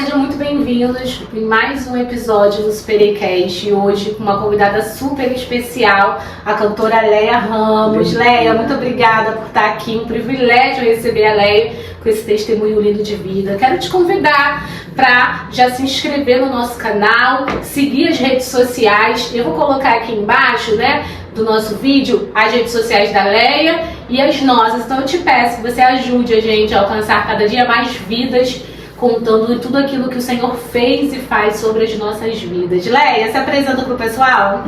sejam muito bem-vindos em mais um episódio do Supercast, e hoje com uma convidada super especial, a cantora Leia Ramos. Leia, muito obrigada por estar aqui, um privilégio receber a Leia com esse testemunho lindo de vida. Quero te convidar para já se inscrever no nosso canal, seguir as redes sociais. Eu vou colocar aqui embaixo, né, do nosso vídeo, as redes sociais da Leia e as nossas. Então eu te peço que você ajude a gente a alcançar cada dia mais vidas, contando tudo aquilo que o Senhor fez e faz sobre as nossas vidas. Leia, se apresenta pro pessoal.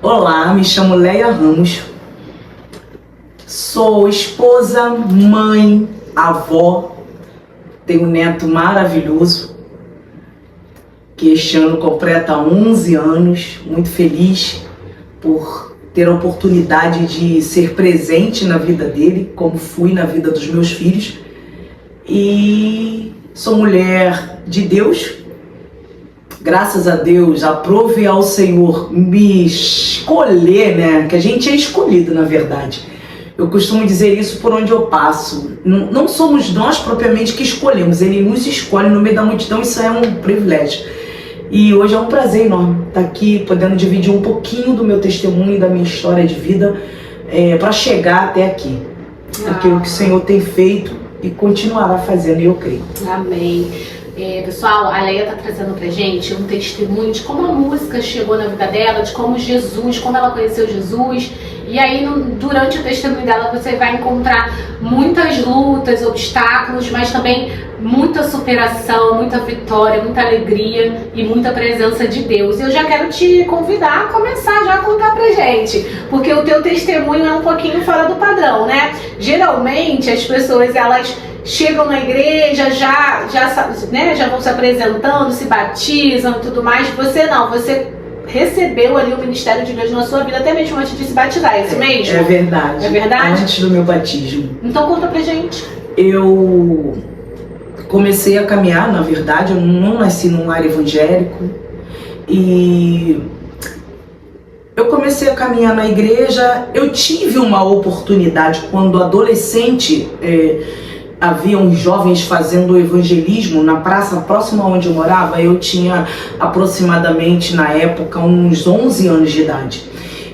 Olá, me chamo Leia Ramos. Sou esposa, mãe, avó. Tenho um neto maravilhoso, que este ano completa 11 anos. Muito feliz por ter a oportunidade de ser presente na vida dele, como fui na vida dos meus filhos. E sou mulher de Deus. Graças a Deus, aprove ao Senhor me escolher, né? Que a gente é escolhido, na verdade. Eu costumo dizer isso por onde eu passo. Não somos nós propriamente que escolhemos, Ele nos escolhe no meio da multidão. Isso é um privilégio. E hoje é um prazer enorme estar aqui, podendo dividir um pouquinho do meu testemunho e da minha história de vida, para chegar até aqui. Aquilo que o Senhor tem feito e continuará fazendo, eu creio. Amém. Pessoal, a Leia está trazendo pra gente um testemunho de como a música chegou na vida dela, de como Jesus, como ela conheceu Jesus. E aí, durante o testemunho dela, você vai encontrar muitas lutas, obstáculos, mas também muita superação, muita vitória, muita alegria e muita presença de Deus. Eu já quero te convidar a começar já a contar pra gente, porque o teu testemunho é um pouquinho fora do padrão, né? Geralmente, as pessoas, elas chegam na igreja, já vão se apresentando, se batizam e tudo mais. Você não, você recebeu ali o ministério de Deus na sua vida, até mesmo antes de se batizar, é isso mesmo? É verdade. É verdade? Antes do meu batismo. Então conta pra gente. Eu comecei a caminhar, na verdade, eu não nasci num lar evangélico. E eu comecei a caminhar na igreja. Eu tive uma oportunidade quando adolescente. Havia uns jovens fazendo evangelismo na praça próxima onde eu morava. Eu tinha aproximadamente, na época, uns 11 anos de idade.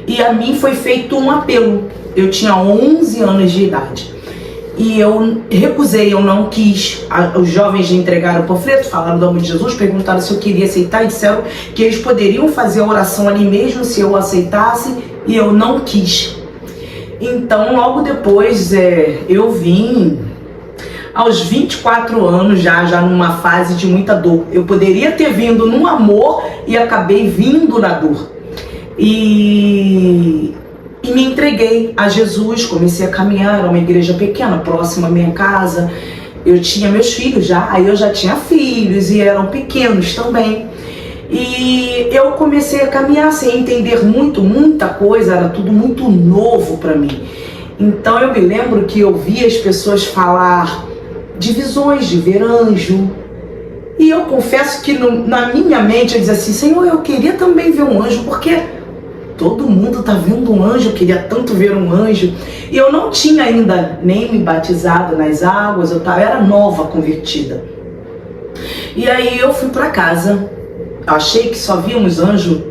E a mim foi feito um apelo. Eu tinha 11 anos de idade. E eu recusei, eu não quis. Os jovens entregaram o panfleto, falaram do amor de Jesus, perguntaram se eu queria aceitar e disseram que eles poderiam fazer a oração ali mesmo se eu aceitasse, e eu não quis. Então, logo depois, eu vim aos 24 anos, já numa fase de muita dor. Eu poderia ter vindo num amor e acabei vindo na dor. E me entreguei a Jesus, comecei a caminhar. Era uma igreja pequena, próxima à minha casa. Eu tinha meus filhos já, aí eu já tinha filhos e eram pequenos também. E eu comecei a caminhar sem entender muita coisa, era tudo muito novo para mim. Então eu me lembro que eu via as pessoas falar de visões, de ver anjo. E eu confesso que na minha mente eu dizia assim: Senhor, eu queria também ver um anjo, porque todo mundo está vendo um anjo, eu queria tanto ver um anjo. E eu não tinha ainda nem me batizado nas águas, eu era nova convertida. E aí eu fui para casa, achei que só víamos anjo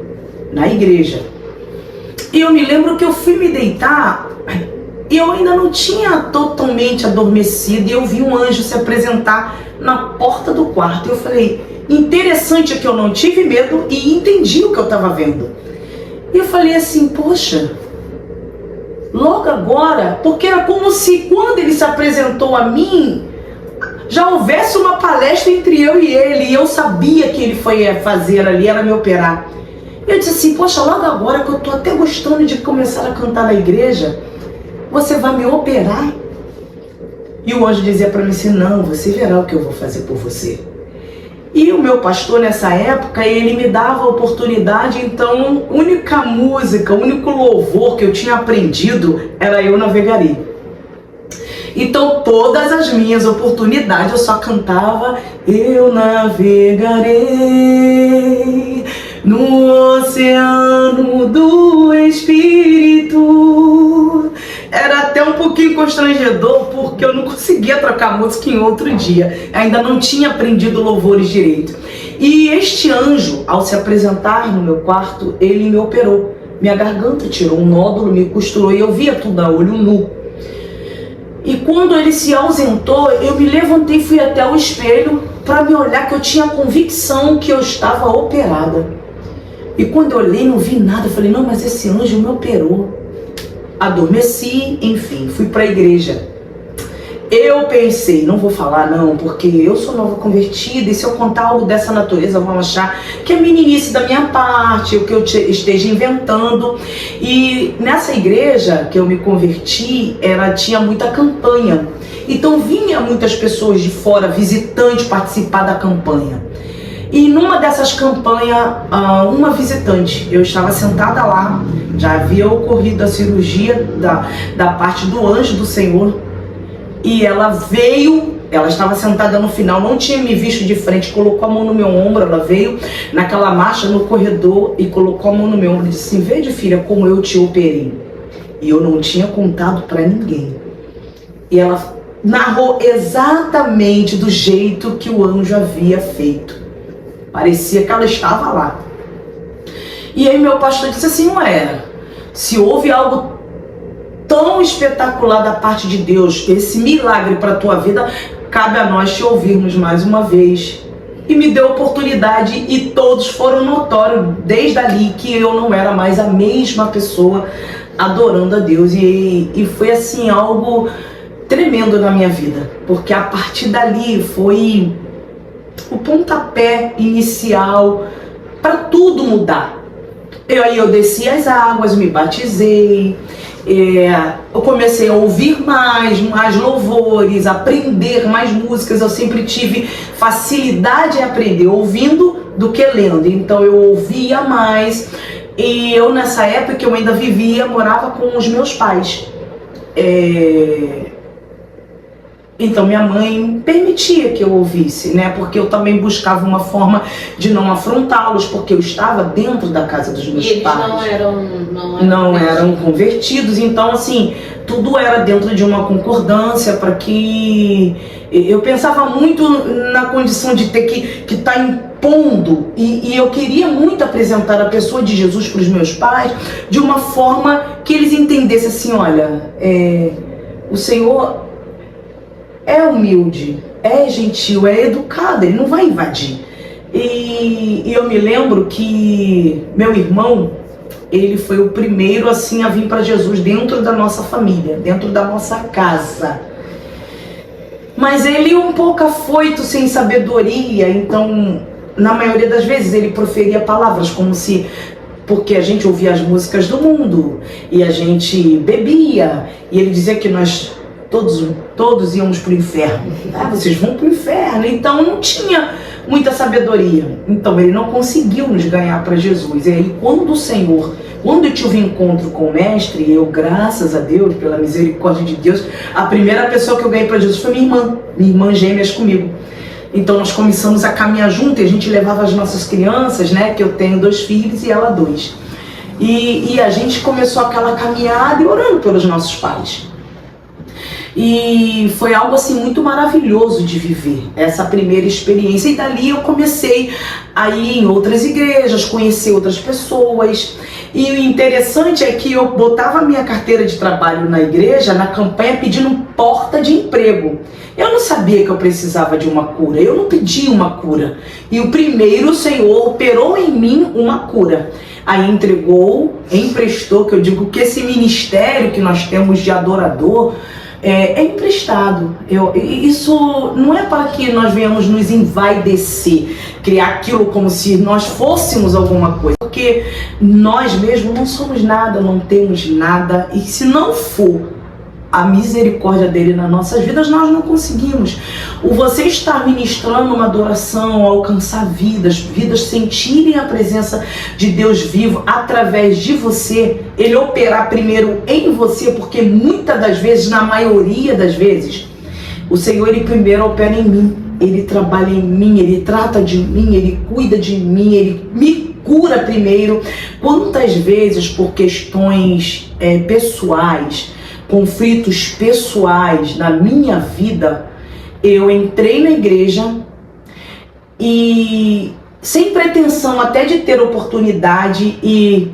na igreja. E eu me lembro que eu fui me deitar e eu ainda não tinha totalmente adormecido, e eu vi um anjo se apresentar na porta do quarto. E eu falei, interessante que eu não tive medo e entendi o que eu estava vendo. E eu falei assim, poxa, logo agora, porque era como se quando ele se apresentou a mim, já houvesse uma palestra entre eu e ele, e eu sabia que ele foi fazer ali, era me operar. Eu disse assim, poxa, logo agora que eu estou até gostando de começar a cantar na igreja, você vai me operar? E o anjo dizia para mim assim, não, você verá o que eu vou fazer por você. E o meu pastor nessa época, ele me dava a oportunidade, então a única música, o único louvor que eu tinha aprendido era Eu Navegarei. Então todas as minhas oportunidades eu só cantava Eu navegarei no oceano do Espírito. era até um pouquinho constrangedor, porque eu não conseguia trocar música em outro dia. Ainda não tinha aprendido louvores direito. E este anjo, ao se apresentar no meu quarto, ele me operou. Minha garganta tirou um nódulo, me costurou e eu via tudo a olho nu. E quando ele se ausentou, eu me levantei e fui até o espelho para me olhar, que eu tinha a convicção que eu estava operada. E quando eu olhei, não vi nada. Eu falei, não, mas esse anjo me operou. Adormeci, enfim, fui para a igreja. Eu pensei, não vou falar não, porque eu sou nova convertida e se eu contar algo dessa natureza vão achar que é meninice da minha parte, o que eu esteja inventando. E nessa igreja que eu me converti, tinha muita campanha. Então vinha muitas pessoas de fora, visitantes, participar da campanha. E numa dessas campanhas, uma visitante, eu estava sentada lá, já havia ocorrido a cirurgia da parte do anjo do Senhor, e ela veio, ela estava sentada no final, não tinha me visto de frente, colocou a mão no meu ombro, ela veio naquela marcha no corredor e colocou a mão no meu ombro e disse assim, veja filha como eu te operei. E eu não tinha contado para ninguém. E ela narrou exatamente do jeito que o anjo havia feito. Parecia que ela estava lá. E aí meu pastor disse assim, ué, se houve algo tão espetacular da parte de Deus, esse milagre para a tua vida, cabe a nós te ouvirmos mais uma vez. E me deu oportunidade e todos foram notórios desde ali que eu não era mais a mesma pessoa adorando a Deus. E foi assim algo tremendo na minha vida, porque a partir dali foi o pontapé inicial para tudo mudar. Aí eu desci as águas, me batizei, eu comecei a ouvir mais louvores, aprender mais músicas. Eu sempre tive facilidade em aprender ouvindo do que lendo, então eu ouvia mais. E eu nessa época eu ainda morava com os meus pais. Então minha mãe permitia que eu ouvisse, né? Porque eu também buscava uma forma de não afrontá-los, porque eu estava dentro da casa dos meus pais. Não eram convertidos, então assim, tudo era dentro de uma concordância para que... Eu pensava muito na condição de ter que estar impondo, e eu queria muito apresentar a pessoa de Jesus para os meus pais de uma forma que eles entendessem assim, olha, o Senhor é humilde, é gentil, é educado, ele não vai invadir. E eu me lembro que meu irmão, ele foi o primeiro assim a vir para Jesus dentro da nossa família, dentro da nossa casa. Mas ele um pouco afoito, sem sabedoria, então na maioria das vezes ele proferia palavras como se... Porque a gente ouvia as músicas do mundo e a gente bebia, e ele dizia que nós... Todos íamos para o inferno. Vocês vão para o inferno. Então não tinha muita sabedoria. Então ele não conseguiu nos ganhar para Jesus. E aí quando eu tive um encontro com o mestre, eu, graças a Deus, pela misericórdia de Deus, a primeira pessoa que eu ganhei para Jesus foi minha irmã gêmeas comigo. Então nós começamos a caminhar junto e a gente levava as nossas crianças, né? Que eu tenho 2 filhos e ela 2. E a gente começou aquela caminhada e orando pelos nossos pais. E foi algo assim muito maravilhoso de viver, essa primeira experiência. E dali eu comecei a ir em outras igrejas, conhecer outras pessoas. E o interessante é que eu botava a minha carteira de trabalho na igreja, na campanha, pedindo porta de emprego. Eu não sabia que eu precisava de uma cura, eu não pedi uma cura. E o Senhor operou em mim uma cura. Aí emprestou, que eu digo que esse ministério que nós temos de adorador, é emprestado. Isso não é para que nós venhamos nos envaidecer, criar aquilo como se nós fôssemos alguma coisa, porque nós mesmos não somos nada, não temos nada, e se não for a misericórdia dele nas nossas vidas, nós não conseguimos. Você estar ministrando uma adoração, alcançar vidas sentirem a presença de Deus vivo através de você, ele operar primeiro em você, porque muitas das vezes, na maioria das vezes, o Senhor ele primeiro opera em mim, ele trabalha em mim, ele trata de mim, ele cuida de mim, ele me cura primeiro. Quantas vezes por questões pessoais conflitos pessoais na minha vida, eu entrei na igreja e sem pretensão até de ter oportunidade,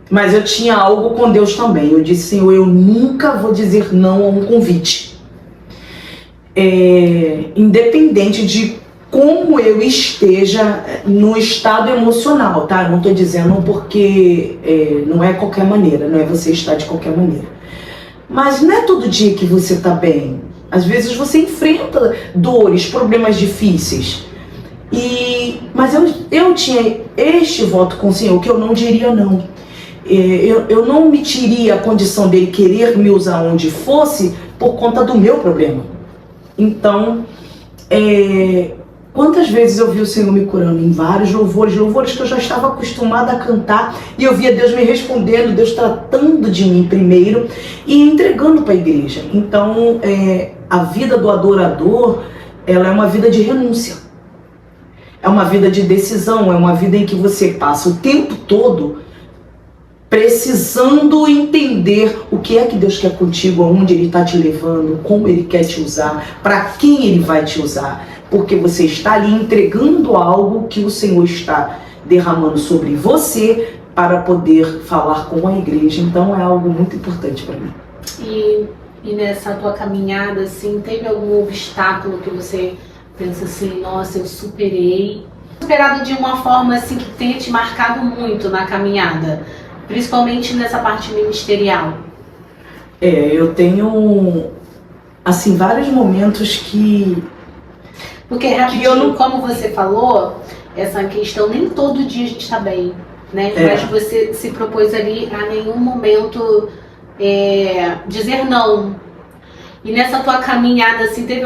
mas eu tinha algo com Deus também. Eu disse: Senhor, eu nunca vou dizer não a um convite. Independente de como eu esteja no estado emocional, tá? Eu não estou dizendo porque não é qualquer maneira, não é você estar de qualquer maneira. Mas não é todo dia que você está bem. Às vezes você enfrenta dores, problemas difíceis. Mas eu tinha este voto com o Senhor, que eu não diria não. Eu não omitiria a condição dele querer me usar onde fosse por conta do meu problema. Então, quantas vezes eu vi o Senhor me curando em vários louvores que eu já estava acostumada a cantar, e eu via Deus me respondendo, Deus tratando de mim primeiro e entregando para a igreja. Então, a vida do adorador, ela é uma vida de renúncia. É uma vida de decisão, é uma vida em que você passa o tempo todo precisando entender o que é que Deus quer contigo, aonde Ele está te levando, como Ele quer te usar, para quem Ele vai te usar. Porque você está ali entregando algo que o Senhor está derramando sobre você para poder falar com a igreja. Então é algo muito importante para mim. E nessa tua caminhada, assim, teve algum obstáculo que você pensa assim: nossa, eu superei? Superado de uma forma assim que tenha te marcado muito na caminhada, principalmente nessa parte ministerial? Eu tenho, assim, vários momentos que... Porque rapidinho, como você falou, essa questão, nem todo dia a gente está bem, né? Mas você se propôs ali a nenhum momento dizer não. E nessa tua caminhada, assim, teve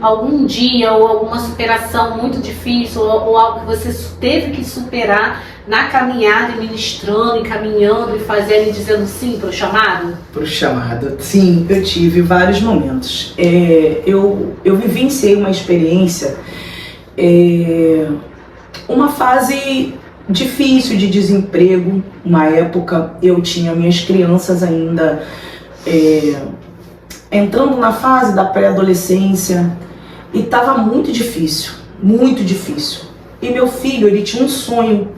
algum dia ou alguma superação muito difícil, ou algo que você teve que superar na caminhada, ministrando, e caminhando, e fazendo e dizendo sim para o chamado? Para o chamado, sim, eu tive vários momentos. Eu vivenciei uma experiência, uma fase difícil de desemprego. Uma época eu tinha minhas crianças ainda entrando na fase da pré-adolescência, e estava muito difícil, muito difícil. E meu filho, ele tinha um sonho.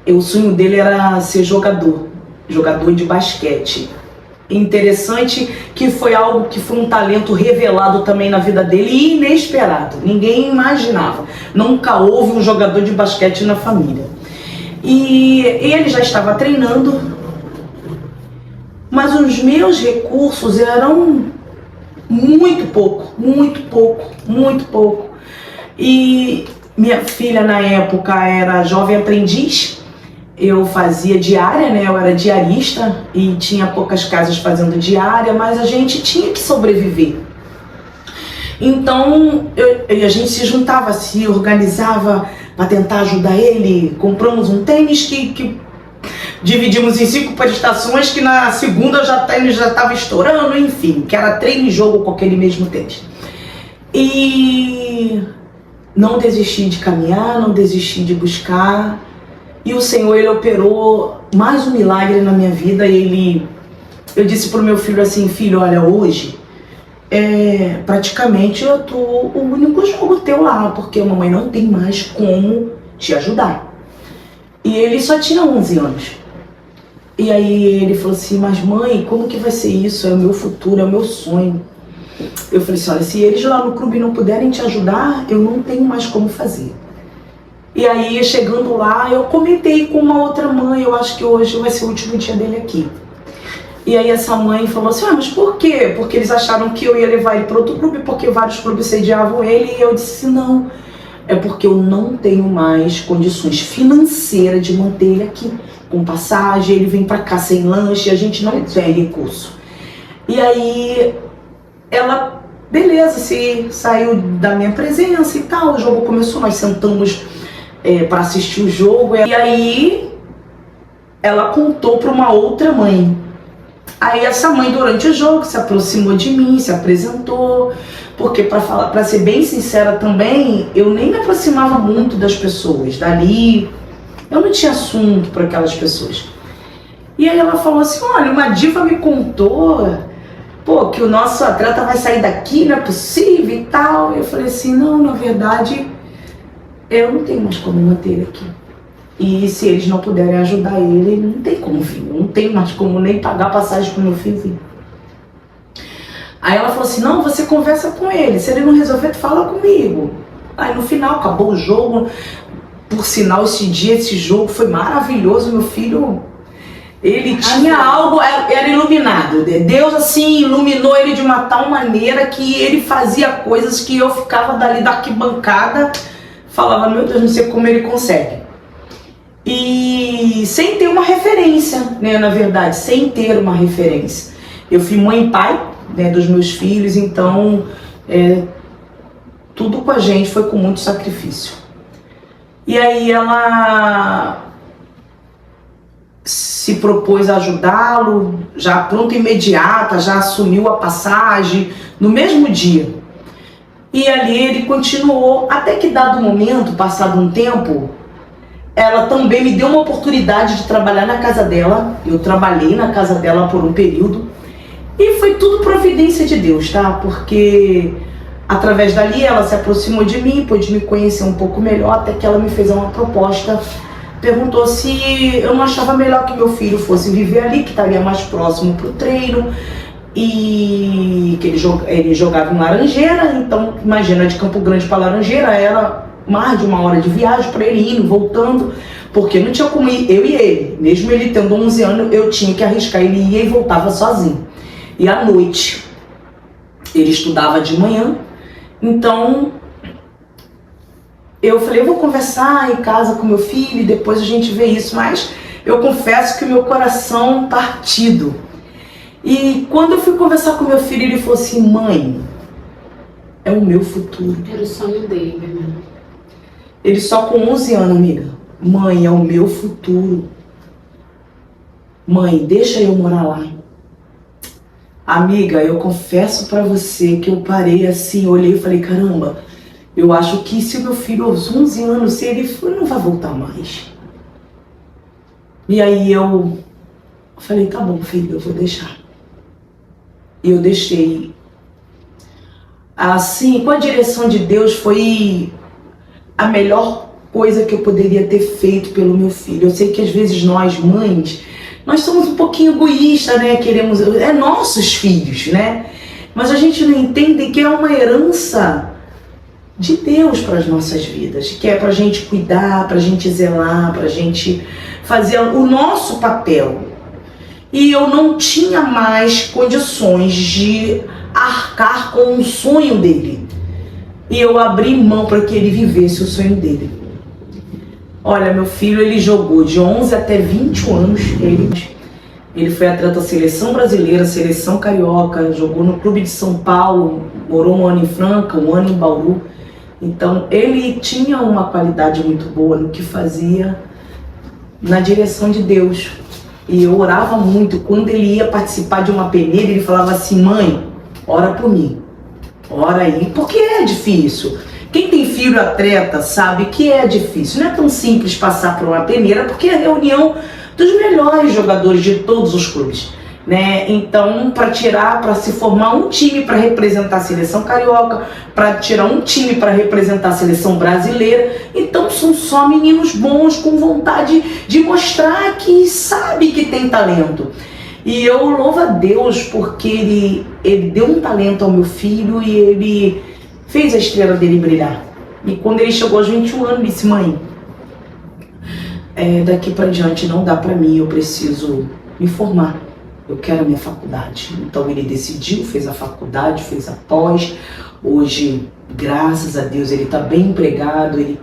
O sonho dele era ser jogador de basquete. Interessante que foi algo que foi um talento revelado também na vida dele e inesperado. Ninguém imaginava. Nunca houve um jogador de basquete na família. E ele já estava treinando, mas os meus recursos eram muito pouco. E minha filha na época era jovem aprendiz. Eu fazia diária, né? Eu era diarista e tinha poucas casas fazendo diária, mas a gente tinha que sobreviver. Então a gente se juntava, se organizava para tentar ajudar ele. Compramos um tênis que dividimos em 5 prestações, que na segunda já estava estourando, enfim, que era treino e jogo com aquele mesmo tênis. E não desisti de caminhar, não desisti de buscar. E o Senhor, Ele operou mais um milagre na minha vida. Eu disse pro meu filho assim: filho, olha, hoje praticamente eu tô o único jogo teu lá, porque a mamãe não tem mais como te ajudar. E ele só tinha 11 anos. E aí ele falou assim: mas mãe, como que vai ser isso? É o meu futuro, é o meu sonho. Eu falei assim: olha, se eles lá no clube não puderem te ajudar, eu não tenho mais como fazer. E aí, chegando lá, eu comentei com uma outra mãe: eu acho que hoje vai ser o último dia dele aqui. E aí essa mãe falou assim: mas por quê? Porque eles acharam que eu ia levar ele para outro clube, porque vários clubes sediavam ele. E eu disse: não, é porque eu não tenho mais condições financeiras de manter ele aqui. Com passagem, ele vem para cá sem lanche, a gente não tem recurso. E aí ela, beleza, se saiu da minha presença e tal, o jogo começou, nós sentamos para assistir o jogo. E aí ela contou para uma outra mãe. Aí essa mãe, durante o jogo, se aproximou de mim, se apresentou, porque para ser bem sincera também, eu nem me aproximava muito das pessoas dali. Eu não tinha assunto para aquelas pessoas. E aí ela falou assim, olha, uma diva me contou, pô, que o nosso atleta vai sair daqui, não é possível e tal. Eu falei assim, não, na verdade, eu não tenho mais como manter ele aqui. E se eles não puderem ajudar ele, não tem como vir, não tem mais como nem pagar passagem pro meu filho vir. Aí ela falou assim, não, você conversa com ele, se ele não resolver, tu fala comigo. Aí no final, acabou o jogo, por sinal, esse jogo foi maravilhoso, meu filho, ele tinha algo, era iluminado, Deus assim iluminou ele de uma tal maneira que ele fazia coisas que eu ficava dali da arquibancada, falava, meu Deus, não sei como ele consegue. E sem ter uma referência, né, na verdade, sem ter uma referência. Eu fui mãe e pai, né, dos meus filhos, então tudo com a gente foi com muito sacrifício. E aí ela se propôs a ajudá-lo, já pronta imediata, já assumiu a passagem no mesmo dia. E ali ele continuou, até que dado momento, passado um tempo, ela também me deu uma oportunidade de trabalhar na casa dela. Eu trabalhei na casa dela por um período. E foi tudo providência de Deus, tá? Porque através dali ela se aproximou de mim, pôde me conhecer um pouco melhor, até que ela me fez uma proposta. Perguntou se eu não achava melhor que meu filho fosse viver ali, que estaria mais próximo pro treino. E que ele jogava em Laranjeira, então imagina, de Campo Grande para Laranjeira era mais de 1 hora de viagem para ele indo, voltando, porque não tinha como ir, eu e ele, mesmo ele tendo 11 anos, eu tinha que arriscar, ele ia e voltava sozinho. E à noite, ele estudava de manhã, então eu falei, eu vou conversar em casa com meu filho e depois a gente vê isso, mas eu confesso que o meu coração partido. E quando eu fui conversar com meu filho, ele falou assim, mãe, é o meu futuro. Era o sonho dele, né? Ele só com 11 anos, amiga. Mãe, é o meu futuro. Mãe, deixa eu morar lá. Amiga, eu confesso pra você que eu parei assim, olhei e falei, caramba, eu acho que se o meu filho aos 11 anos, se ele for, não vai voltar mais. E aí eu falei, tá bom, filho, eu vou deixar. E eu deixei. Assim, com a direção de Deus, foi a melhor coisa que eu poderia ter feito pelo meu filho. Eu sei que às vezes nós, mães, nós somos um pouquinho egoístas, né? Queremos, nossos filhos, né? Mas a gente não entende que é uma herança de Deus para as nossas vidas, que é para a gente cuidar, para a gente zelar, para a gente fazer o nosso papel. E eu não tinha mais condições de arcar com o sonho dele. E eu abri mão para que ele vivesse o sonho dele. Olha, meu filho, ele jogou de 11 até 21 anos. Ele foi atleta da seleção brasileira, seleção carioca, jogou no Clube de São Paulo, morou um ano em Franca, um ano em Bauru. Então, ele tinha uma qualidade muito boa no que fazia na direção de Deus. E eu orava muito. Quando ele ia participar de uma peneira, ele falava assim, mãe, ora por mim. Ora aí, porque é difícil. Quem tem filho atleta sabe que é difícil. Não é tão simples passar por uma peneira, porque é a reunião dos melhores jogadores de todos os clubes, né? Então, para se formar um time para representar a seleção carioca, para tirar um time para representar a seleção brasileira, então são só meninos bons com vontade de mostrar que sabe que tem talento. E eu louvo a Deus porque ele deu um talento ao meu filho e ele fez a estrela dele brilhar. E quando ele chegou aos 21 anos, ele disse, mãe, daqui para diante não dá para mim, eu preciso me formar. Eu quero a minha faculdade. Então ele decidiu, fez a faculdade, fez a pós. Hoje, graças a Deus, ele está bem empregado.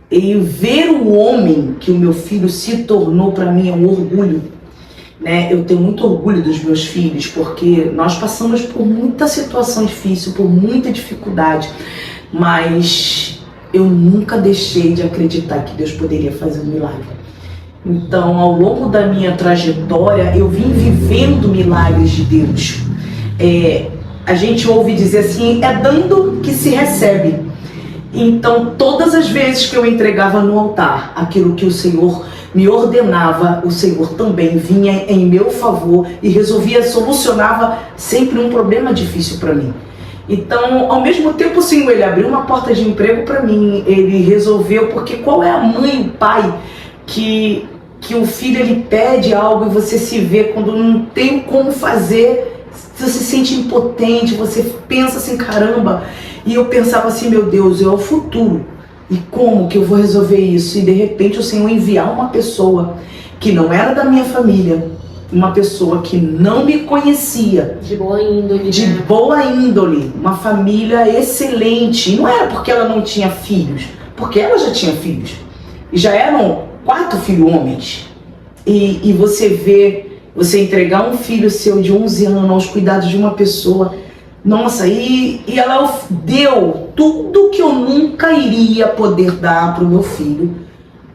E ver o homem que o meu filho se tornou, para mim, é um orgulho. Né? Eu tenho muito orgulho dos meus filhos, porque nós passamos por muita situação difícil, por muita dificuldade. Mas eu nunca deixei de acreditar que Deus poderia fazer um milagre. Então, ao longo da minha trajetória, eu vim vivendo milagres de Deus. A gente ouve dizer assim, é dando que se recebe. Então, todas as vezes que eu entregava no altar aquilo que o Senhor me ordenava, o Senhor também vinha em meu favor e resolvia, solucionava sempre um problema difícil para mim. Então, ao mesmo tempo, o Senhor, ele abriu uma porta de emprego para mim, ele resolveu, porque qual é a mãe e o pai que o filho ele pede algo e você se vê quando não tem como fazer, você se sente impotente, você pensa assim, caramba, e eu pensava assim, meu Deus, é o futuro. E como que eu vou resolver isso? E de repente o Senhor enviar uma pessoa que não era da minha família, uma pessoa que não me conhecia. De boa índole. De boa índole, uma família excelente. E não era porque ela não tinha filhos, porque ela já tinha filhos. E já eram 4 filhos homens. E você vê, você entregar um filho seu de 11 anos aos cuidados de uma pessoa. Nossa, e ela deu tudo que eu nunca iria poder dar para o meu filho,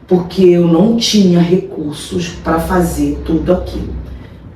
porque eu não tinha recursos para fazer tudo aquilo.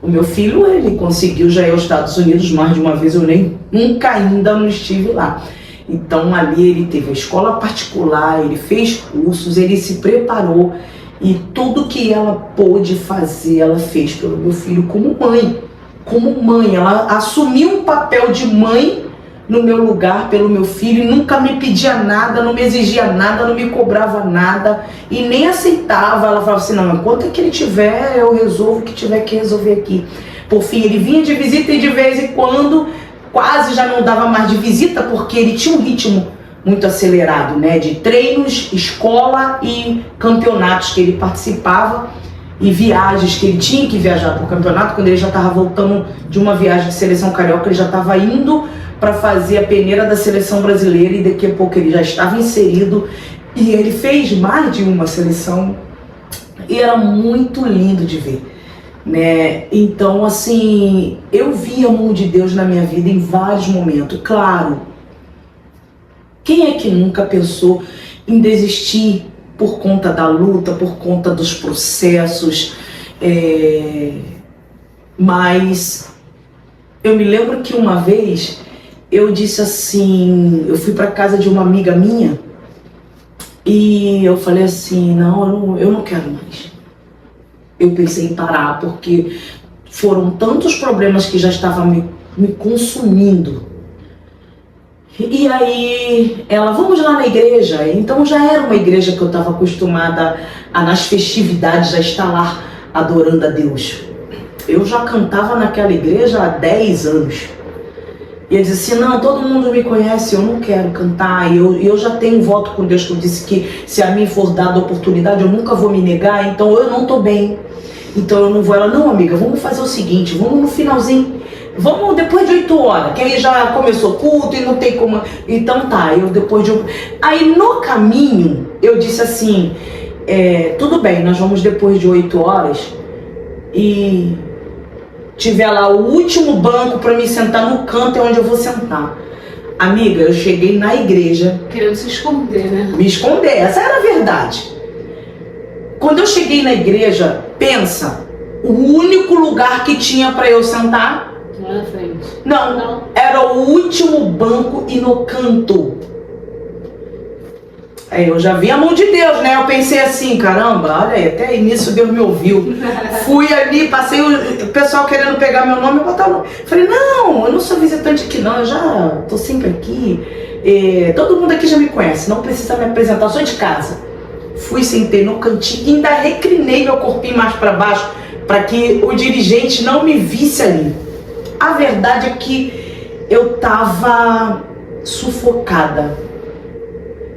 O meu filho, ele conseguiu já ir aos Estados Unidos mais de uma vez, eu nunca ainda não estive lá. Então ali ele teve a escola particular, ele fez cursos, ele se preparou e tudo que ela pôde fazer, ela fez pelo meu filho como mãe. Como mãe, ela assumiu um papel de mãe no meu lugar pelo meu filho, nunca me pedia nada, não me exigia nada, não me cobrava nada e nem aceitava. Ela falava assim, não, enquanto que ele tiver, eu resolvo o que tiver que resolver aqui. Por fim, ele vinha de visita e de vez em quando quase já não dava mais de visita, porque ele tinha um ritmo muito acelerado, né, de treinos, escola e campeonatos que ele participava. E viagens que ele tinha que viajar para o campeonato, quando ele já estava voltando de uma viagem de seleção carioca, ele já estava indo para fazer a peneira da seleção brasileira e daqui a pouco ele já estava inserido e ele fez mais de uma seleção e era muito lindo de ver, né? Então, assim, eu vi a mão de Deus na minha vida em vários momentos. Claro, quem é que nunca pensou em desistir por conta da luta, por conta dos processos, mas eu me lembro que uma vez eu disse assim, eu fui para casa de uma amiga minha e eu falei assim, não, eu não quero mais. Eu pensei em parar porque foram tantos problemas que já estavam me consumindo. E aí ela, vamos lá na igreja. Então já era uma igreja que eu estava acostumada a nas festividades já estar lá adorando a Deus. Eu já cantava naquela igreja há 10 anos. E eu disse assim, não, todo mundo me conhece, eu não quero cantar. E eu já tenho um voto com Deus que eu disse que se a mim for dada a oportunidade eu nunca vou me negar, então eu não estou bem. Então eu não vou. Ela, não amiga, vamos fazer o seguinte, vamos no finalzinho. Vamos depois de 8 horas, que aí já começou o culto e não tem como. Então tá, eu depois de. Aí no caminho eu disse assim, tudo bem, nós vamos depois de 8 horas e tiver lá o último banco para me sentar no canto, é onde eu vou sentar. Amiga, eu cheguei na igreja. Querendo se esconder, né? Me esconder, essa era a verdade. Quando eu cheguei na igreja, pensa, o único lugar que tinha para eu sentar. Lá na frente. Não, era o último banco e no canto. Aí eu já vi a mão de Deus, né? Eu pensei assim, caramba, olha aí, até nisso Deus me ouviu. Fui ali, passei o pessoal querendo pegar meu nome e botar o nome. Falei, não, eu não sou visitante aqui não, eu já tô sempre aqui. Todo mundo aqui já me conhece, não precisa me apresentar, eu sou de casa. Fui, sentei no cantinho e ainda reclinei meu corpinho mais para baixo para que o dirigente não me visse ali. A verdade é que eu tava sufocada.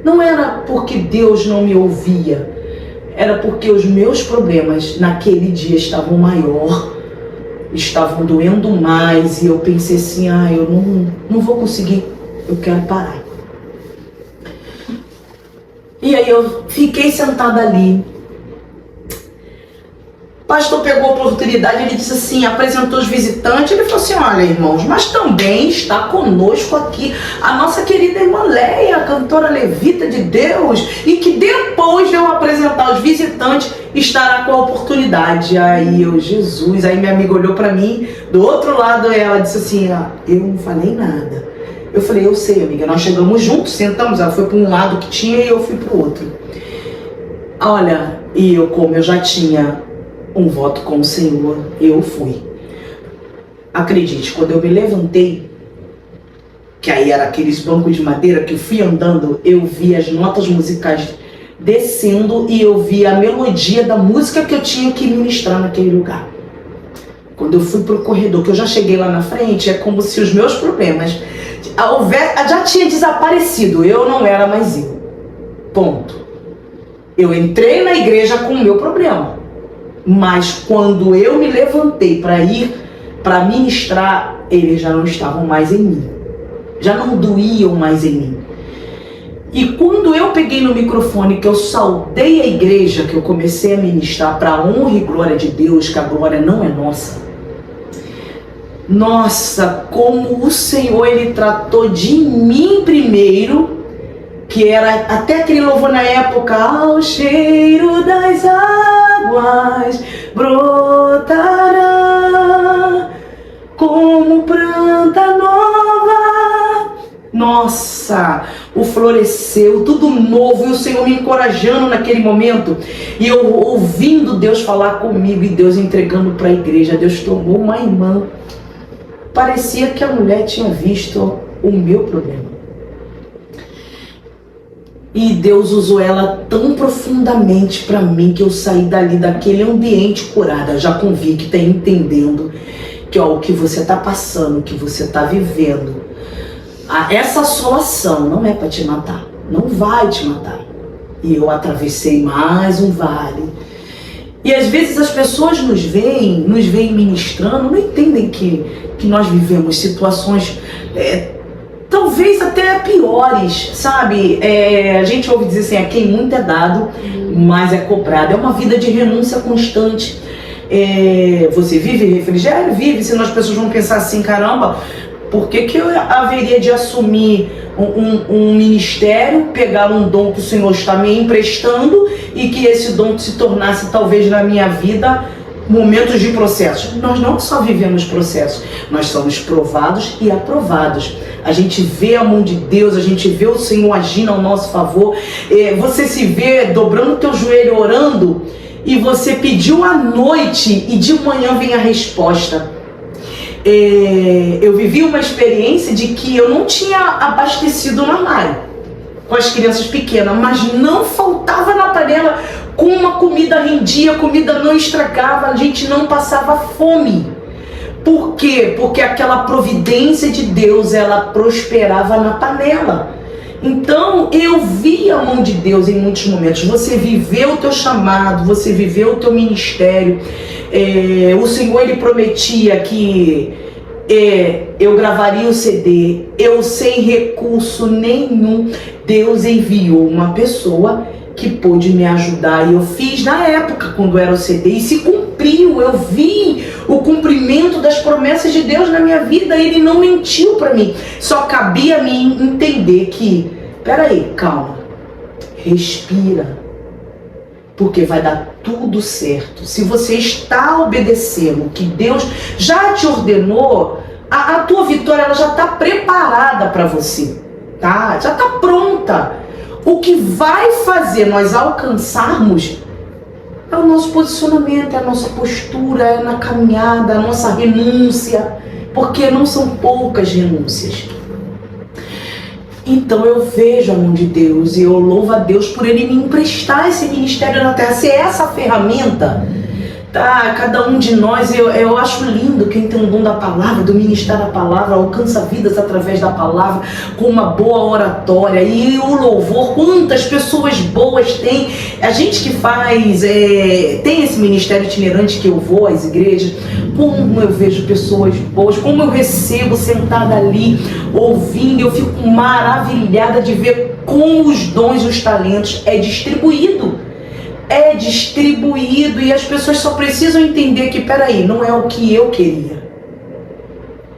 Não era porque Deus não me ouvia, era porque os meus problemas naquele dia estavam maior, estavam doendo mais e eu pensei assim, eu não vou conseguir, eu quero parar. E aí eu fiquei sentada ali. O pastor pegou a oportunidade, ele disse assim, apresentou os visitantes, ele falou assim, olha irmãos, mas também está conosco aqui a nossa querida irmã Leia, cantora levita de Deus, e que depois de eu apresentar os visitantes, estará com a oportunidade. Aí eu, Jesus, aí minha amiga olhou para mim, do outro lado ela disse assim, eu não falei nada. Eu falei, eu sei amiga, nós chegamos juntos, sentamos, ela foi para um lado que tinha e eu fui para o outro. Olha, E como eu já tinha um voto com o Senhor, eu fui. Acredite, quando eu me levantei, que aí era aqueles bancos de madeira que eu fui andando, eu vi as notas musicais descendo e eu vi a melodia da música que eu tinha que ministrar naquele lugar. Quando eu fui pro corredor, que eu já cheguei lá na frente, é como se os meus problemas já tinham desaparecido. Eu não era mais eu. Ponto. Eu entrei na igreja com o meu problema. Mas quando eu me levantei para ir para ministrar, eles já não estavam mais em mim. Já não doíam mais em mim. E quando eu peguei no microfone, que eu saudei a igreja, que eu comecei a ministrar para a honra e glória de Deus, que a glória não é nossa. Nossa, como o Senhor, Ele tratou de mim primeiro, que era até aquele louvor na época, ao cheiro das águas brotará como planta nova. Nossa, o floresceu, tudo novo, e o Senhor me encorajando naquele momento, e eu ouvindo Deus falar comigo, e Deus entregando para a igreja. Deus tomou uma irmã, parecia que a mulher tinha visto o meu problema, e Deus usou ela tão profundamente para mim, que eu saí dali, daquele ambiente curada, já convicta, entendendo que o que você está passando, o que você está vivendo, essa assolação não é para te matar, não vai te matar. E eu atravessei mais um vale. E às vezes as pessoas nos veem ministrando, não entendem que nós vivemos situações talvez até piores, sabe? A gente ouve dizer assim, a quem muito é dado, mas é cobrado. É uma vida de renúncia constante. Você vive refrigério? Vive, senão as pessoas vão pensar assim, caramba, por que eu haveria de assumir um ministério, pegar um dom que o Senhor está me emprestando e que esse dom se tornasse talvez na minha vida momentos de processo? Nós não só vivemos processos, nós somos provados e aprovados. A gente vê a mão de Deus, a gente vê o Senhor agindo ao nosso favor. Você se vê dobrando o teu joelho orando e você pediu à noite e de manhã vem a resposta. Eu vivi uma experiência de que eu não tinha abastecido no armário com as crianças pequenas, mas não faltava na panela, com uma comida rendia, a comida não estragava, a gente não passava fome. Por quê? Porque aquela providência de Deus, ela prosperava na panela. Então eu vi a mão de Deus em muitos momentos. Você viveu o teu chamado, você viveu o teu ministério. O Senhor, Ele prometia que eu gravaria o CD, eu sem recurso nenhum, Deus enviou uma pessoa que pôde me ajudar, e eu fiz na época quando era o CD, e se cumpriu. Eu vi o cumprimento das promessas de Deus na minha vida. Ele não mentiu para mim, só cabia a mim entender que, peraí, calma, respira, porque vai dar tudo certo. Se você está obedecendo o que Deus já te ordenou, a tua vitória, ela já está preparada para você, tá? Já está pronta. O que vai fazer nós alcançarmos é o nosso posicionamento, é a nossa postura, é na caminhada, a nossa renúncia, porque não são poucas renúncias. Então eu vejo a mão de Deus e eu louvo a Deus por Ele me emprestar esse ministério na terra, ser essa ferramenta, tá? Cada um de nós, eu acho lindo quem tem um dom da palavra, do ministrar a palavra, alcança vidas através da palavra, com uma boa oratória. E o louvor, quantas pessoas boas tem. A gente que faz, tem esse ministério itinerante que eu vou às igrejas, como eu vejo pessoas boas, como eu recebo sentada ali, ouvindo, eu fico maravilhada de ver como os dons e os talentos é distribuído, e as pessoas só precisam entender que, peraí, não é o que eu queria,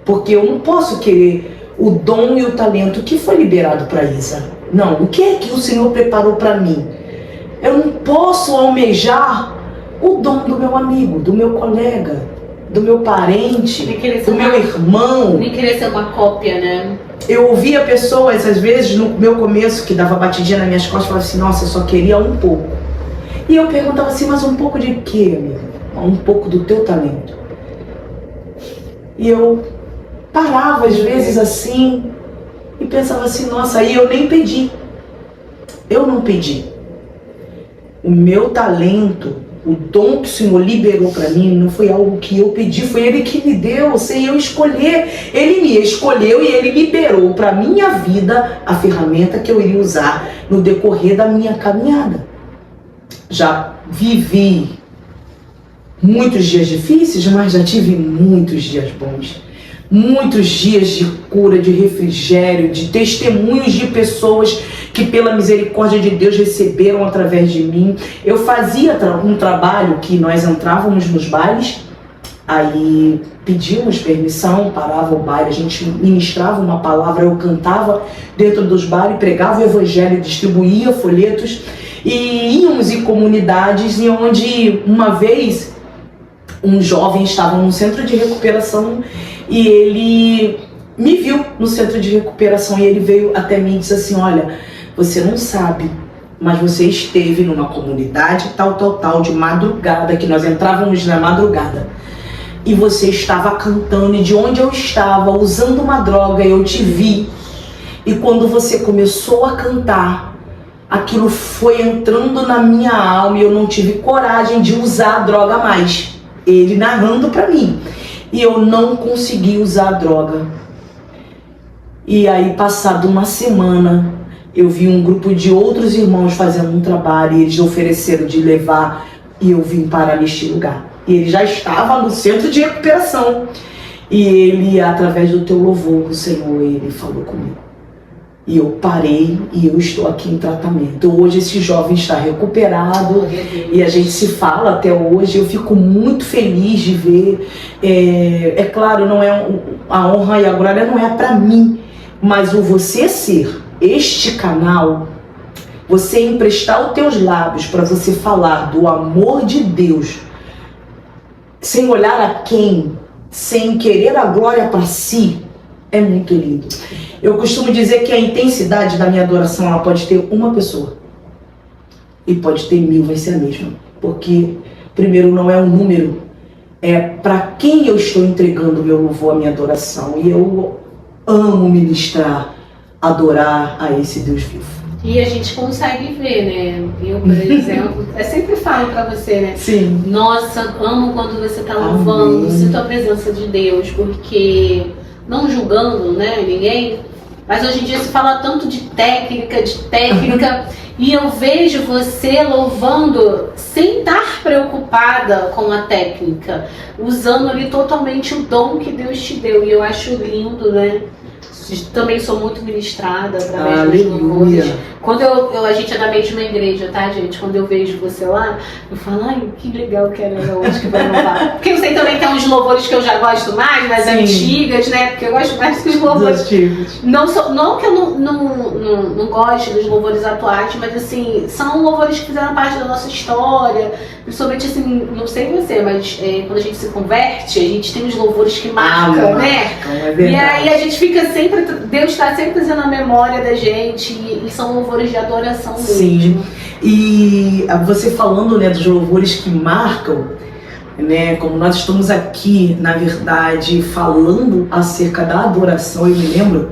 porque eu não posso querer o dom e o talento que foi liberado para Isa. Não, o que é que o Senhor preparou para mim? Eu não posso almejar o dom do meu amigo, do meu colega, do meu parente, do meu irmão. Nem querer ser uma cópia, né? Eu ouvia pessoas, às vezes, no meu começo, que dava batidinha nas minhas costas, falava assim, nossa, eu só queria um pouco. E eu perguntava assim, mas um pouco de quê, amiga? Um pouco do teu talento. E eu parava às vezes assim e pensava assim, nossa, aí eu nem pedi. Eu não pedi. O meu talento, o dom que o Senhor liberou para mim, não foi algo que eu pedi, foi Ele que me deu, sem eu escolher. Ele me escolheu e Ele liberou para minha vida a ferramenta que eu iria usar no decorrer da minha caminhada. Já vivi muitos dias difíceis, mas já tive muitos dias bons. Muitos dias de cura, de refrigério, de testemunhos de pessoas que pela misericórdia de Deus receberam através de mim. Eu fazia um trabalho que nós entrávamos nos bailes, aí pedíamos permissão, parava o baile, a gente ministrava uma palavra, eu cantava dentro dos bailes, pregava o evangelho, distribuía folhetos e íamos em comunidades em onde uma vez um jovem estava num centro de recuperação e ele me viu no centro de recuperação e ele veio até mim e disse assim, olha, você não sabe, mas você esteve numa comunidade tal, de madrugada, que nós entrávamos na madrugada, e você estava cantando, e de onde eu estava, usando uma droga, eu te vi, e quando você começou a cantar, aquilo foi entrando na minha alma e eu não tive coragem de usar a droga mais. Ele narrando pra mim. E eu não consegui usar a droga. E aí, passado uma semana, eu vi um grupo de outros irmãos fazendo um trabalho e eles ofereceram de levar e eu vim parar neste lugar. E ele já estava no centro de recuperação. E ele, através do teu louvor, o Senhor, ele falou comigo. E eu parei e eu estou aqui em tratamento. Hoje esse jovem está recuperado e a gente se fala até hoje. Eu fico muito feliz de ver. É claro, não é a honra e a glória não é para mim, mas o você ser este canal, você emprestar os teus lábios para você falar do amor de Deus, sem olhar a quem, sem querer a glória para si, é muito lindo. Eu costumo dizer que a intensidade da minha adoração, ela pode ter uma pessoa e pode ter 1000, vai ser a mesma, porque primeiro não é um número, é para quem eu estou entregando o meu louvor, a minha adoração, e eu amo ministrar, adorar a esse Deus vivo. E a gente consegue ver, né? Eu, por exemplo, eu sempre falo pra você, né? Sim. Nossa, amo quando você tá louvando, Amém. sinto a presença de Deus, porque não julgando, né, ninguém, mas hoje em dia se fala tanto de técnica, e eu vejo você louvando sem estar preocupada com a técnica, usando ali totalmente o dom que Deus te deu, e eu acho lindo, né? Também sou muito ministrada através dos louvores. Quando a gente é da mesma igreja, tá, gente? Quando eu vejo você lá, eu falo, ai, que legal que era hoje que vai louvar. Porque eu sei também que tem uns louvores que eu já gosto mais, das antigas, né? Porque eu gosto mais dos louvores antigos. Não que eu não goste dos louvores atuais, mas assim, são louvores que fizeram parte da nossa história. Principalmente assim, não sei você, mas quando a gente se converte, a gente tem uns louvores que marcam, né? É verdade. E aí a gente fica sempre, Deus está sempre trazendo a memória da gente, e são louvores de adoração mesmo. Sim, e você falando, né, dos louvores que marcam, né, como nós estamos aqui, na verdade, falando acerca da adoração, eu me lembro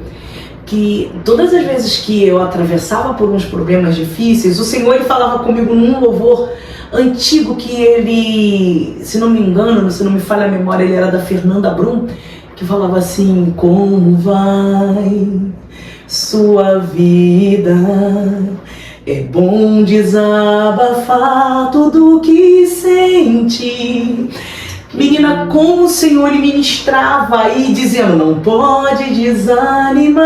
que todas as vezes que eu atravessava por uns problemas difíceis, o Senhor ele falava comigo num louvor antigo que ele, se não me engano, se não me falha a memória, ele era da Fernanda Brum, que falava assim, como vai sua vida, é bom desabafar tudo que sente. Menina, como o Senhor lhe ministrava aí, dizendo, não pode desanimar,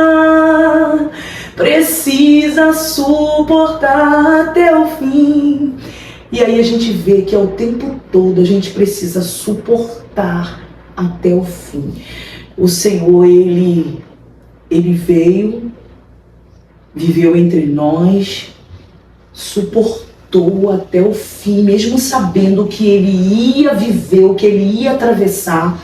precisa suportar até o fim. E aí a gente vê que ao tempo todo a gente precisa suportar até o fim. O Senhor, Ele veio, viveu entre nós, suportou até o fim, mesmo sabendo que Ele ia viver, o que Ele ia atravessar.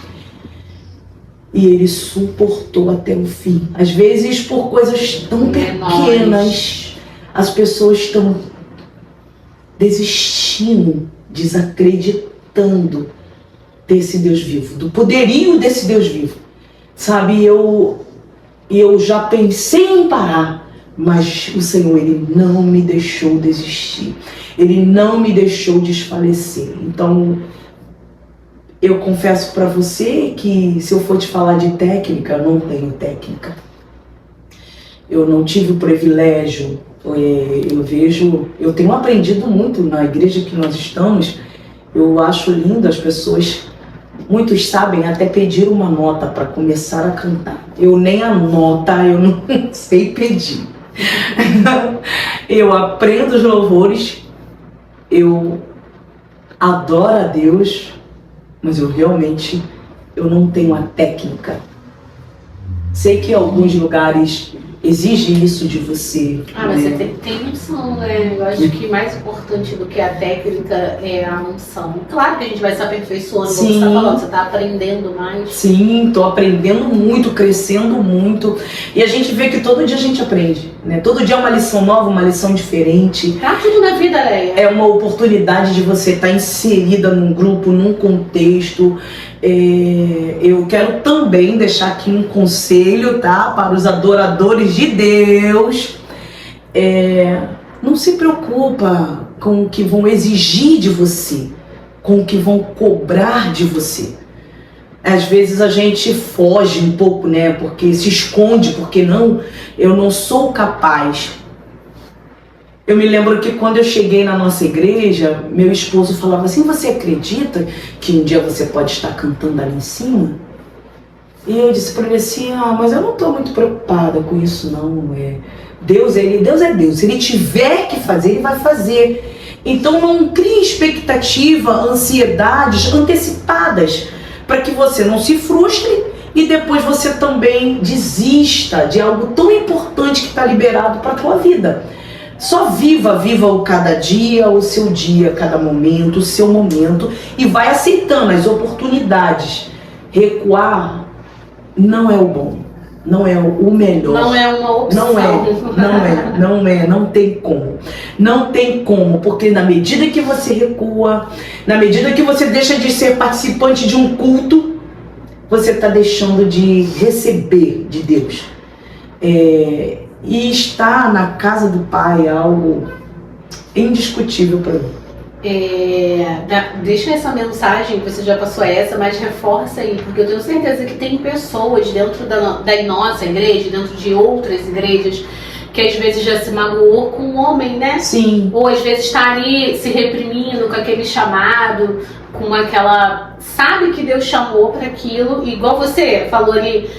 E Ele suportou até o fim. Às vezes por coisas tão pequenas, as pessoas estão desistindo, desacreditando desse Deus vivo, do poderio desse Deus vivo. Sabe, eu já pensei em parar, mas o Senhor, Ele não me deixou desistir. Ele não me deixou desfalecer. Então, eu confesso para você que se eu for te falar de técnica, eu não tenho técnica. Eu não tive o privilégio, eu tenho aprendido muito na igreja que nós estamos. Eu acho lindo as pessoas, muitos sabem até pedir uma nota para começar a cantar. Eu nem a nota, eu não sei pedir. Eu aprendo os louvores, eu adoro a Deus, mas eu realmente não tenho a técnica. Sei que alguns lugares exigem isso de você. Mas você tem unção, né? Eu acho que mais importante do que a técnica é a unção. Claro que a gente vai se aperfeiçoando, como você está falando, você está aprendendo mais. Sim, estou aprendendo muito, crescendo muito. E a gente vê que todo dia a gente aprende, né? Todo dia é uma lição nova, uma lição diferente. Tá tudo na vida, Leia. É uma oportunidade de você estar inserida num grupo, num contexto. Eu quero também deixar aqui um conselho, tá? Para os adoradores de Deus. Não se preocupa com o que vão exigir de você, com o que vão cobrar de você. Às vezes a gente foge um pouco, né? Porque se esconde, porque eu não sou capaz. Eu me lembro que quando eu cheguei na nossa igreja, meu esposo falava assim: você acredita que um dia você pode estar cantando ali em cima? E eu disse para ele assim: mas eu não estou muito preocupada com isso não. Deus é Deus. Se Ele tiver que fazer, Ele vai fazer. Então não crie expectativa, ansiedades antecipadas, para que você não se frustre e depois você também desista de algo tão importante que está liberado para a tua vida. Só viva o cada dia, o seu dia, cada momento, o seu momento, e vai aceitando as oportunidades. Recuar não é o bom, não é o melhor. Não é uma opção. Não tem como. Não tem como, porque na medida que você recua, na medida que você deixa de ser participante de um culto, você está deixando de receber de Deus. E estar na casa do Pai é algo indiscutível para mim. Deixa essa mensagem, você já passou essa, mas reforça aí, porque eu tenho certeza que tem pessoas dentro da nossa igreja, dentro de outras igrejas, que às vezes já se magoou com um homem, né? Sim. Ou às vezes está ali se reprimindo com aquele chamado, com aquela... Sabe que Deus chamou para aquilo, igual você falou ali,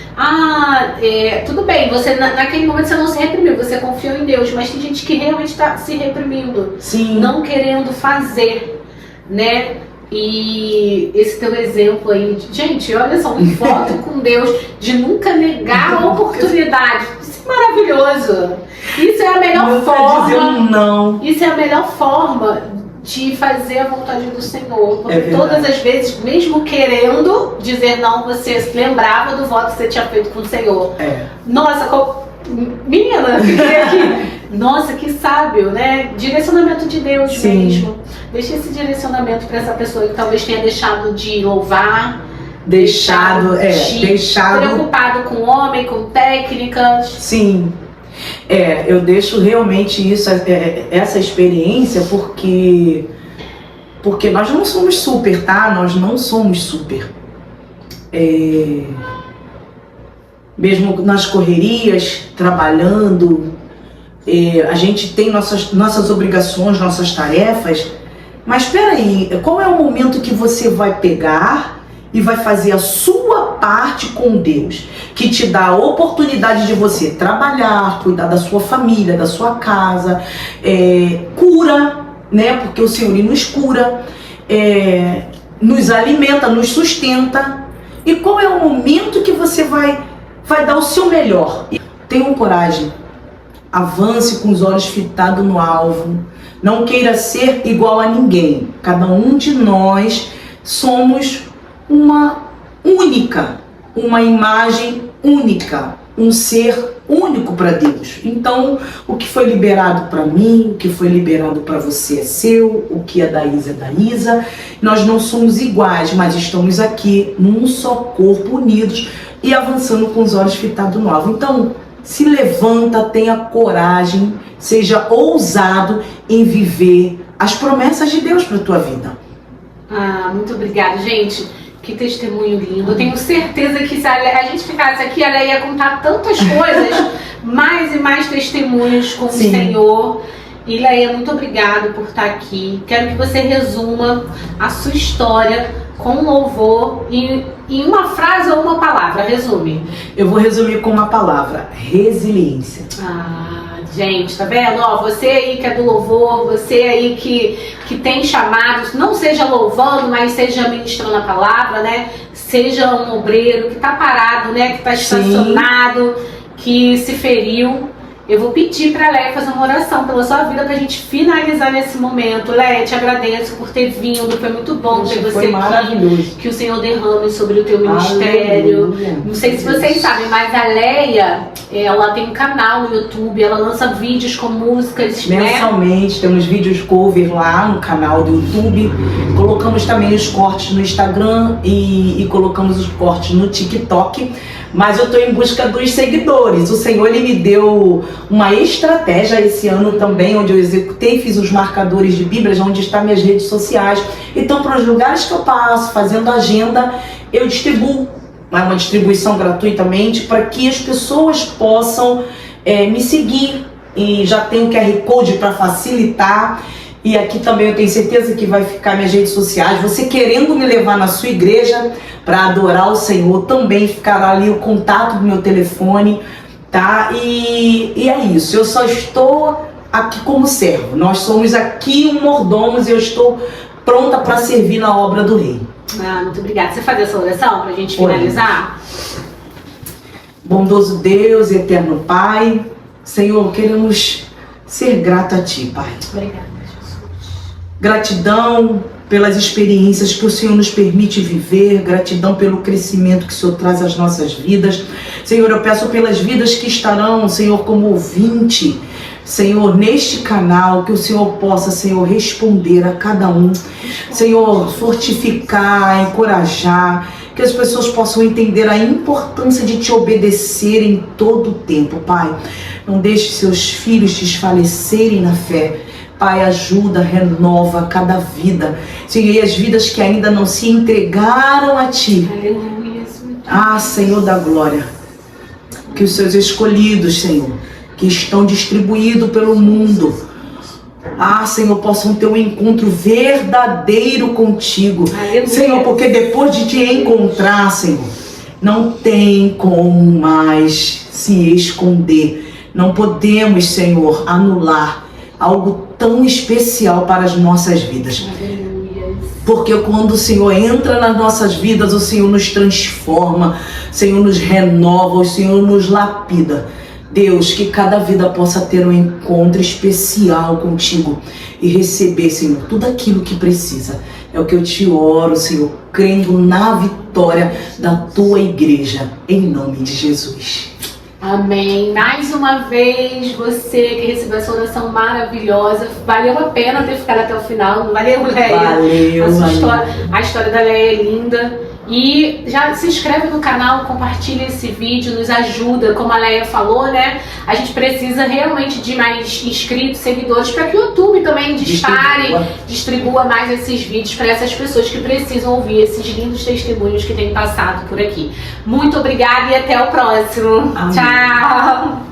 tudo bem, você naquele momento você não se reprimiu, você confiou em Deus, mas tem gente que realmente está se reprimindo, sim, não querendo fazer, né? E esse teu exemplo aí, gente, olha só, um voto com Deus de nunca negar a oportunidade, isso é maravilhoso, isso é a melhor forma, dizer um não. Isso é a melhor forma de fazer a vontade do Senhor, porque todas as vezes, mesmo querendo dizer não, você se lembrava do voto que você tinha feito com o Senhor. Nossa, menina, fiquei aqui. Nossa, que sábio, né? Direcionamento de Deus. Sim. Mesmo. Deixa esse direcionamento para essa pessoa que talvez tenha deixado de louvar, deixado preocupado com homem, com técnicas. Sim. Eu deixo realmente isso, essa experiência, porque nós não somos super, tá? Nós não somos super. Mesmo nas correrias, trabalhando, a gente tem nossas obrigações, nossas tarefas, mas espera aí, qual é o momento que você vai pegar e vai fazer a sua parte com Deus, que te dá a oportunidade de você trabalhar, cuidar da sua família, da sua casa, cura, né? Porque o Senhor nos cura, nos alimenta, nos sustenta. E qual é o momento que você vai dar o seu melhor? Tenham coragem, avance com os olhos fitados no alvo, não queira ser igual a ninguém. Cada um de nós somos uma imagem única, um ser único para Deus. Então, o que foi liberado para mim, o que foi liberado para você é seu, o que é da Isa. Nós não somos iguais, mas estamos aqui num só corpo, unidos e avançando com os olhos fitados no alvo. Então, se levanta, tenha coragem, seja ousado em viver as promessas de Deus para a tua vida. Muito obrigada, gente. Que testemunho lindo. Eu tenho certeza que se a gente ficasse aqui, ela ia contar tantas coisas, mais e mais testemunhos com Sim. o Senhor. E Leia, muito obrigada por estar aqui. Quero que você resuma a sua história com louvor em uma frase ou uma palavra. Resume. Eu vou resumir com uma palavra: resiliência. Gente, tá vendo? Ó, você aí que é do louvor, você aí que tem chamados, não seja louvando, mas seja ministrando a palavra, né? Seja um obreiro que tá parado, né? Que tá estacionado, que se feriu. Eu vou pedir pra Leia fazer uma oração pela sua vida pra gente finalizar nesse momento. Leia, te agradeço por ter vindo, foi muito bom ter você aqui. Maravilhoso. Que o Senhor derrame sobre o teu ministério. Aleluia. Não sei se vocês sabem, mas a Leia, ela tem um canal no YouTube, ela lança vídeos com músicas, mensalmente, né? Temos vídeos cover lá no canal do YouTube. Colocamos também os cortes no Instagram e colocamos os cortes no TikTok. Mas eu estou em busca dos seguidores. O Senhor, Ele me deu uma estratégia esse ano também, onde eu executei, fiz os marcadores de Bíblias, onde estão minhas redes sociais. Então, para os lugares que eu passo, fazendo agenda, eu distribuo. É uma distribuição gratuitamente para que as pessoas possam me seguir. E já tem o QR Code para facilitar. E aqui também eu tenho certeza que vai ficar minhas redes sociais. Você querendo me levar na sua igreja para adorar o Senhor, também ficará ali o contato do meu telefone, tá? E é isso, eu só estou aqui como servo. Nós somos aqui um mordomos e eu estou pronta para servir na obra do Rei. Muito obrigada. Você faz essa oração para a gente finalizar? Bondoso Deus, eterno Pai, Senhor, queremos ser grato a Ti, Pai. Obrigada. Gratidão pelas experiências que o Senhor nos permite viver, gratidão pelo crescimento que o Senhor traz às nossas vidas. Senhor, eu peço pelas vidas que estarão, Senhor, como ouvinte, Senhor, neste canal, que o Senhor possa, Senhor, responder a cada um, Senhor, fortificar, encorajar, que as pessoas possam entender a importância de Te obedecer em todo o tempo, Pai. Não deixe seus filhos desfalecerem na fé. Pai, ajuda, renova cada vida. Senhor, e as vidas que ainda não se entregaram a Ti. Aleluia. Senhor da glória, que os seus escolhidos, Senhor, que estão distribuídos pelo mundo, Senhor, possam ter um encontro verdadeiro contigo. Aleluia. Senhor, porque depois de Te encontrar, Senhor, não tem como mais se esconder. Não podemos, Senhor, anular algo tão especial para as nossas vidas. Porque quando o Senhor entra nas nossas vidas, o Senhor nos transforma, o Senhor nos renova, o Senhor nos lapida. Deus, que cada vida possa ter um encontro especial contigo e receber, Senhor, tudo aquilo que precisa. É o que eu te oro, Senhor, crendo na vitória da tua igreja, em nome de Jesus. Amém. Mais uma vez, você que recebeu essa oração maravilhosa, valeu a pena ter ficado até o final, não valeu, Leia? Valeu. A história da Leia é linda. E já se inscreve no canal, compartilha esse vídeo, nos ajuda, como a Leia falou, né? A gente precisa realmente de mais inscritos, seguidores, para que o YouTube também distribua mais esses vídeos para essas pessoas que precisam ouvir esses lindos testemunhos que têm passado por aqui. Muito obrigada e até o próximo. Amém. Tchau!